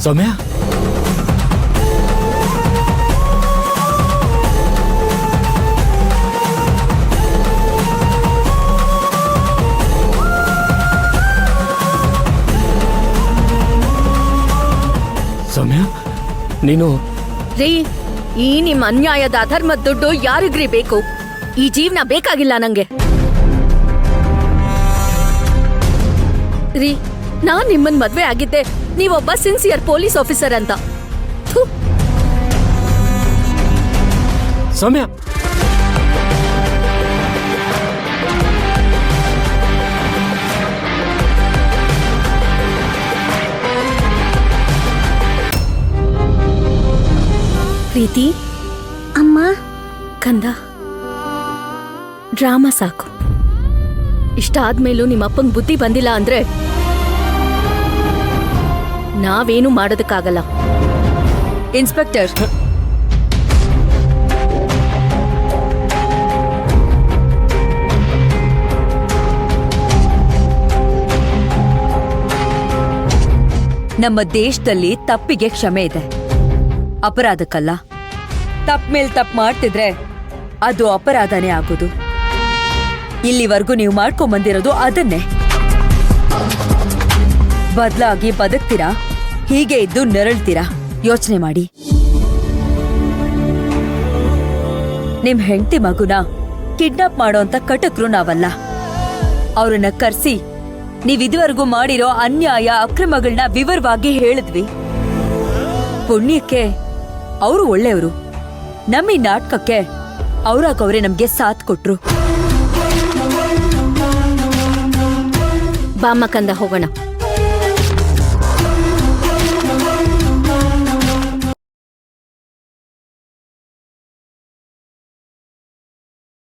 ಸೌಮ್ಯ, ಸೌಮ್ಯ ನೀನು ರೀ, ಈ ನಿಮ್ ಅನ್ಯಾಯದ ಅಧರ್ಮದ ದುಡ್ಡು ಯಾರಿಗ್ರಿ ಬೇಕು? ಈ ಜೀವನ ಬೇಕಾಗಿಲ್ಲ ನಂಗೆ. ರೀ, ನಾನ್ ನಿಮ್ಮನ್ ಮದ್ವೆ ಆಗಿದ್ದೆ ನೀವೊಬ್ಬ ಸಿನ್ಸಿಯರ್ ಪೊಲೀಸ್ ಆಫೀಸರ್ ಅಂತ. ಥು. ಸೌಮ್ಯ, ಪ್ರೀತಿ, ಅಮ್ಮ, ಕಂದ, ಡ್ರಾಮಾ ಸಾಕು. ಇಷ್ಟ ಆದ್ಮೇಲೂ ನಿಮ್ಮ ಅಪ್ಪಂಗ್ ಬುದ್ಧಿ ಬಂದಿಲ್ಲ ಅಂದ್ರೆ ನಾವೇನು ಮಾಡೋದಕ್ಕಾಗಲ್ಲ. ಇನ್ಸ್ಪೆಕ್ಟರ್, ನಮ್ಮ ದೇಶದಲ್ಲಿ ತಪ್ಪಿಗೆ ಕ್ಷಮೆ ಇದೆ, ಅಪರಾಧಕ್ಕಲ್ಲ. ತಪ್ಪ ಮೇಲ್ ತಪ್ಪು ಮಾಡ್ತಿದ್ರೆ ಅದು ಅಪರಾಧನೇ ಆಗೋದು. ಇಲ್ಲಿವರೆಗೂ ನೀವು ಮಾಡ್ಕೊಂಬಂದಿರೋದು ಅದನ್ನೇ. ಬದಲಾಗಿ ಬದುಕ್ತೀರಾ, ಹೀಗೆ ಇದ್ದು ನೆರಳ್ತೀರಾ? ಯೋಚನೆ ಮಾಡಿ. ನಿಮ್ ಹೆಂಡತಿ ಮಗುನ ಕಿಡ್ನಾಪ್ ಮಾಡೋಂತ ಕಟಕ್ರು ನಾವಲ್ಲ. ಅವ್ರನ್ನ ಕರ್ಸಿ ನೀವಿದುವರೆಗೂ ಮಾಡಿರೋ ಅನ್ಯಾಯ ಅಕ್ರಮಗಳನ್ನ ವಿವರವಾಗಿ ಹೇಳಿದ್ವಿ. ಪುಣ್ಯಕ್ಕೆ ಅವರು ಒಳ್ಳೆಯವರು. ನಮ್ಮ ಈ ನಾಟಕಕ್ಕೆ ಅವರಾಗವ್ರೆ ನಮ್ಗೆ ಸಾಥ್ ಕೊಟ್ರು. ಬಾಮ್ಮ ಕಂದ, ಹೋಗೋಣ.